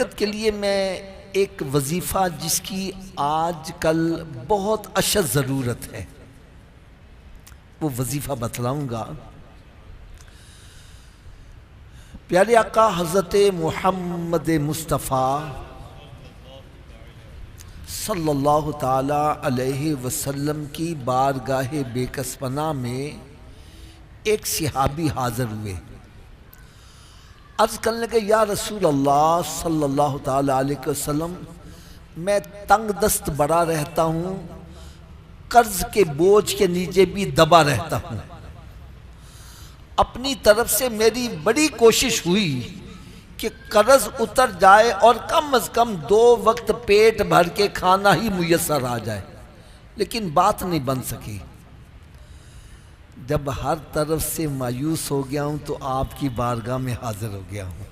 برکت کے لیے میں ایک وظیفہ جس کی آج کل بہت اشد ضرورت ہے وہ وظیفہ بتلاؤں گا۔ پیارے آقا حضرت محمد مصطفیٰ صلی اللہ تعالی علیہ وسلم کی بارگاہ بے کس پناہ میں ایک صحابی حاضر ہوئے، عرض کرنے لگے یا رسول اللہ صلی اللہ تعالی علیہ وسلم، میں تنگ دست بڑا رہتا ہوں، قرض کے بوجھ کے نیچے بھی دبا رہتا ہوں، اپنی طرف سے میری بڑی کوشش ہوئی کہ قرض اتر جائے اور کم از کم 2 وقت پیٹ بھر کے کھانا ہی میسر آ جائے، لیکن بات نہیں بن سکی۔ جب ہر طرف سے مایوس ہو گیا ہوں تو آپ کی بارگاہ میں حاضر ہو گیا ہوں،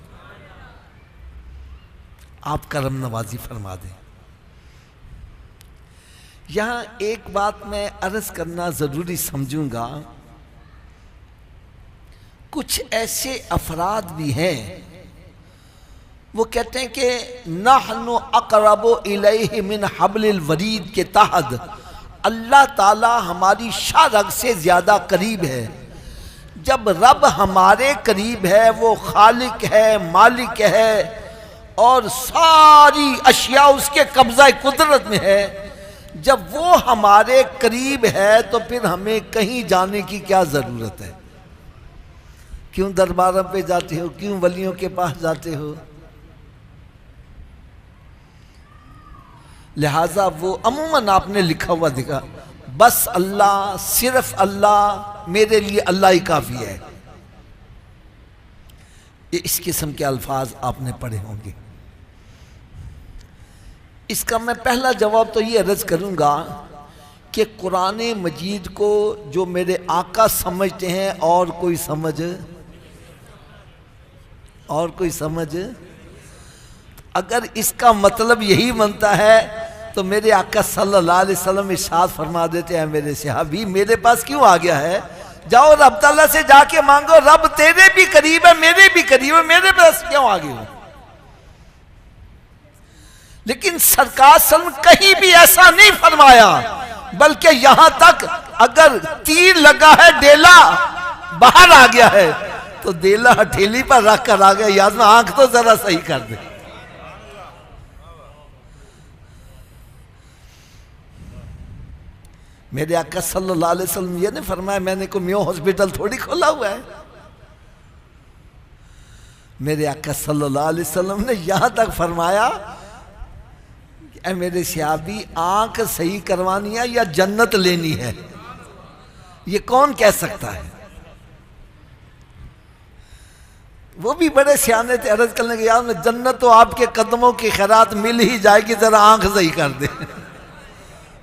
آپ کرم نوازی فرما دیں۔ یہاں ایک بات میں عرض کرنا ضروری سمجھوں گا، کچھ ایسے افراد بھی ہیں وہ کہتے ہیں کہ نحن اقرب الیہ من حبل الورید کے تحت اللہ تعالی ہماری شاہ رگ سے زیادہ قریب ہے۔ جب رب ہمارے قریب ہے، وہ خالق ہے، مالک ہے اور ساری اشیاء اس کے قبضہ قدرت میں ہے، جب وہ ہمارے قریب ہے تو پھر ہمیں کہیں جانے کی کیا ضرورت ہے؟ کیوں درباروں پہ جاتے ہو؟ کیوں ولیوں کے پاس جاتے ہو؟ لہٰذا وہ عموماً آپ نے لکھا ہوا دیکھا، بس اللہ، صرف اللہ، میرے لیے اللہ ہی کافی ہے۔ اس قسم کے الفاظ آپ نے پڑھے ہوں گے۔ اس کا میں پہلا جواب تو یہ عرض کروں گا کہ قرآن مجید کو جو میرے آقا سمجھتے ہیں اور کوئی سمجھ اگر اس کا مطلب یہی بنتا ہے تو میرے آقا صلی اللہ علیہ وسلم ارشاد فرما دیتے ہیں میرے صحابی میرے پاس کیوں آ گیا ہے؟ جاؤ رب تعالیٰ سے جا کے مانگو، رب تیرے بھی قریب ہے، میرے بھی قریب ہے، میرے پاس کیوں آ گئے ہو؟ لیکن سرکار صلی اللہ علیہ وسلم کہیں بھی ایسا نہیں فرمایا، بلکہ یہاں تک اگر تیر لگا ہے، ڈیلا باہر آ گیا ہے تو دیلا ہتھیلی پر رکھ کر آ گیا، یاد میں آنکھ تو ذرا صحیح کر دے۔ میرے آقا صلی اللہ علیہ وسلم یہ نہیں فرمایا میں نے کوئی میو ہاسپٹل تھوڑی کھولا ہوا ہے۔ میرے آقا صلی اللہ علیہ وسلم نے یہاں تک فرمایا کہ اے میرے صحابی، آنکھ صحیح کروانی ہے یا جنت لینی ہے؟ یہ کون کہہ سکتا ہے؟ وہ بھی بڑے سیانے تھے، عرض کرنے کے یاد میں جنت تو آپ کے قدموں کی خیرات مل ہی جائے گی، ذرا آنکھ صحیح کر دے۔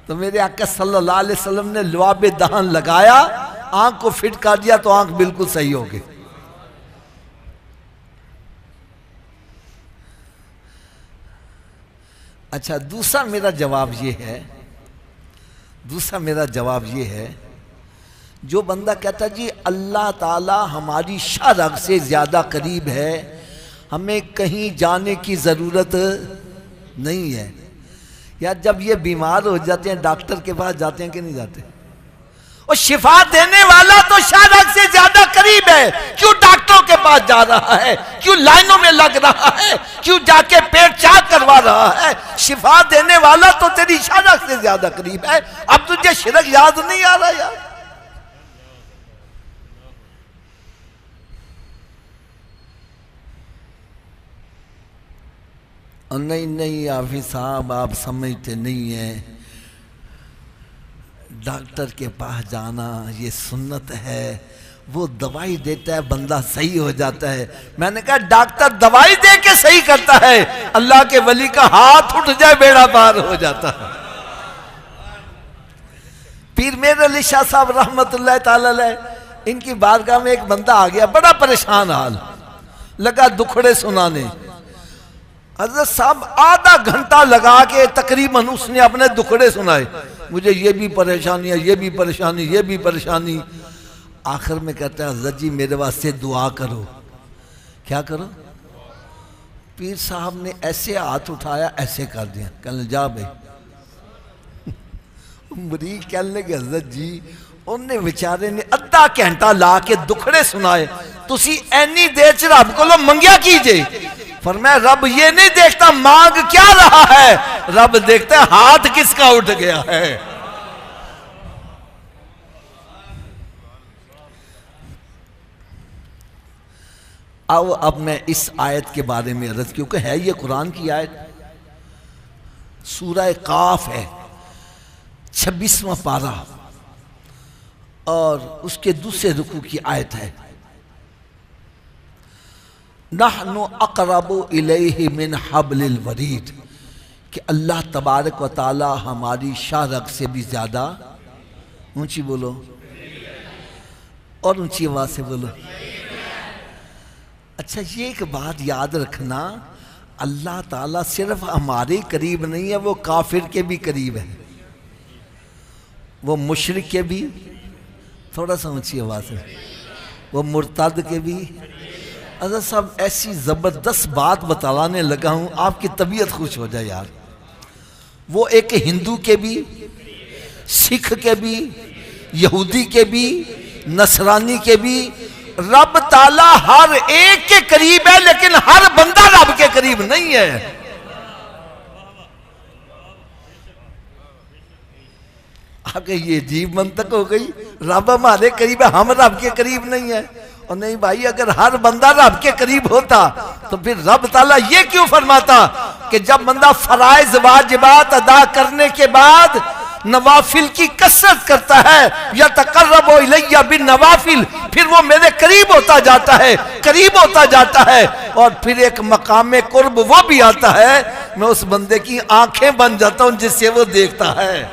تو میرے آقا صلی اللہ علیہ وسلم نے لعاب دہن لگایا، آنکھ کو فٹ کر دیا تو آنکھ بالکل صحیح ہو گئی۔ اچھا، دوسرا میرا جواب یہ ہے جو بندہ کہتا جی اللہ تعالی ہماری شاہ رگ سے زیادہ قریب ہے، ہمیں کہیں جانے کی ضرورت نہیں ہے، یا جب یہ بیمار ہو جاتے ہیں ڈاکٹر کے پاس جاتے ہیں کہ نہیں جاتے؟ اور شفا دینے والا تو شاہ رگ سے زیادہ قریب ہے، کیوں ڈاکٹروں کے پاس جا رہا ہے؟ کیوں لائنوں میں لگ رہا ہے؟ کیوں جا کے پیٹ چاک کروا رہا ہے؟ شفا دینے والا تو تیری شاہ رگ سے زیادہ قریب ہے۔ اب تجھے شرک یاد نہیں آ رہا یار؟ نہیں حافظ صاحب آپ سمجھتے نہیں ہیں، ڈاکٹر کے پاس جانا یہ سنت ہے، وہ دوائی دیتا ہے بندہ صحیح ہو جاتا ہے۔ میں نے کہا ڈاکٹر دوائی دے کے صحیح کرتا ہے، اللہ کے ولی کا ہاتھ اٹھ جائے بیڑا پار ہو جاتا ہے۔ پیر میر علی شاہ صاحب رحمت اللہ تعالی علیہ، ان کی بارگاہ میں ایک بندہ آ گیا، بڑا پریشان حال، لگا دکھڑے سنانے۔ حضرت صاحب آدھا گھنٹہ لگا کے تقریباً اس نے اپنے دکھڑے سنائے، مجھے یہ بھی پریشانی ہے، یہ بھی پریشانی، یہ بھی پریشانی۔ آخر میں کہتا ہے حضرت جی میرے واسطے دعا کرو۔ کیا کرو؟ پیر صاحب نے ایسے ہاتھ اٹھایا، ایسے کر دیا، کہنے جا بھائی۔ مرید کہنے لگے حضرت جی انہیں بیچارے نے ادھا گھنٹہ لا کے دکھڑے سنائے، تسی اینی دیر چ رب کو منگیا کیجئے۔ فرمایا رب یہ نہیں دیکھتا مانگ کیا رہا ہے، رب دیکھتا ہے ہاتھ کس کا اٹھ گیا ہے۔ اب میں اس آیت کے بارے میں عرض، کیونکہ ہے یہ قرآن کی آیت، سورہ قاف ہے، 26واں پارہ اور اس کے دوسرے رکوع کی آیت ہے۔ نحن اقرب الیہ من حبل الورید، کہ اللہ تبارک و تعالی ہماری شاہ رگ سے بھی زیادہ، اونچی بولو اور اونچی آواز سے بولو۔ اچھا یہ ایک بات یاد رکھنا، اللہ تعالیٰ صرف ہمارے قریب نہیں ہے، وہ کافر کے بھی قریب ہے، وہ مشرک کے بھی، تھوڑا سا اونچی آواز ہے، وہ مرتد کے بھی۔ حضرت صاحب ایسی زبردست بات بتانے لگا ہوں آپ کی طبیعت خوش ہو جائے یار، وہ ایک ہندو کے بھی، سکھ کے بھی، یہودی کے بھی، نصرانی کے بھی، رب تعالیٰ ہر ایک کے قریب ہے، لیکن ہر بندہ رب کے قریب نہیں ہے۔ آگے یہ عجیب منطق ہو گئی، رب ہمارے قریب ہے، ہم رب کے قریب نہیں ہے۔ اور نہیں بھائی، اگر ہر بندہ رب کے قریب ہوتا تو پھر رب تعالیٰ یہ کیوں فرماتا کہ جب بندہ فرائض واجبات ادا کرنے کے بعد نوافل کی کثرت کرتا ہے، یتقرب الیہ بالنوافل، پھر وہ میرے قریب ہوتا جاتا ہے، قریب ہوتا جاتا ہے، اور پھر ایک مقام قرب وہ بھی آتا ہے، میں اس بندے کی آنکھیں بن جاتا ہوں جس سے وہ دیکھتا ہے،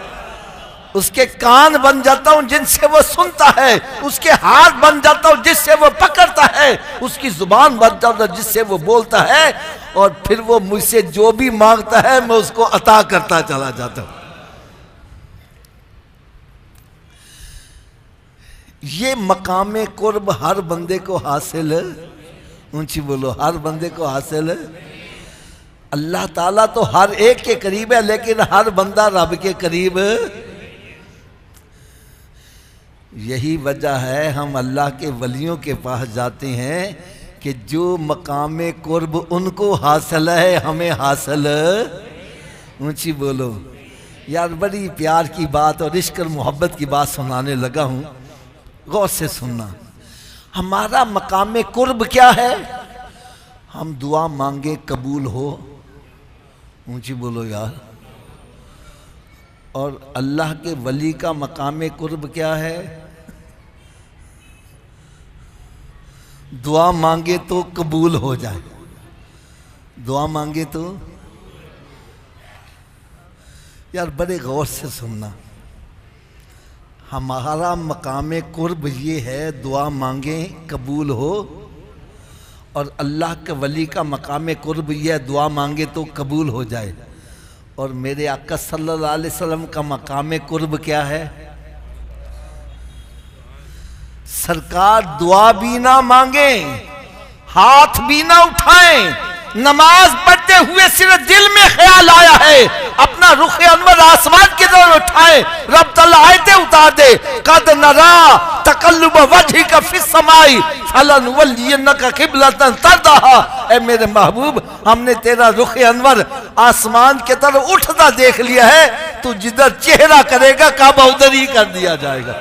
اس کے کان بن جاتا ہوں جن سے وہ سنتا ہے، اس کے ہاتھ بن جاتا ہوں جس سے وہ پکڑتا ہے، اس کی زبان بن جاتا ہوں جس سے وہ بولتا ہے، اور پھر وہ مجھ سے جو بھی مانگتا ہے میں اس کو عطا کرتا چلا جاتا ہوں۔ یہ مقام قرب ہر بندے کو حاصل، اونچی بولو، ہر بندے کو حاصل۔ اللہ تعالیٰ تو ہر ایک کے قریب ہے، لیکن ہر بندہ رب کے قریب۔ یہی وجہ ہے ہم اللہ کے ولیوں کے پاس جاتے ہیں کہ جو مقام قرب ان کو حاصل ہے ہمیں حاصل، اونچی بولو۔ یار بڑی پیار کی بات اور عشق اور محبت کی بات سنانے لگا ہوں، غور سے سننا۔ ہمارا مقام قرب کیا ہے؟ ہم دعا مانگے قبول ہو، اونچی بولو یار۔ اور اللہ کے ولی کا مقام قرب کیا ہے؟ دعا مانگے تو قبول ہو جائے، دعا مانگے تو، یار بڑے غور سے سننا۔ ہمارا مقام قرب یہ ہے دعا مانگیں قبول ہو، اور اللہ کے ولی کا مقام قرب یہ ہے دعا مانگے تو قبول ہو جائے۔ اور میرے آقا صلی اللہ علیہ وسلم کا مقام قرب کیا ہے؟ سرکار دعا بھی نہ مانگیں، ہاتھ بھی نہ اٹھائیں، نماز پڑھتے ہوئے صرف دل میں خیال آیا ہے، اپنا رخ انور آسمان کی طرف اٹھائے، رب تعالیٰ آیتیں اتار دے، قد نرا تقلب وجہک فی السماء فلنولینک قبلۃ ترضاها، اے میرے محبوب ہم نے تیرا رخ انور آسمان کی طرف اٹھتا دیکھ لیا ہے، تو جدھر چہرہ کرے گا کعبہ ادھر ہی کر دیا جائے گا۔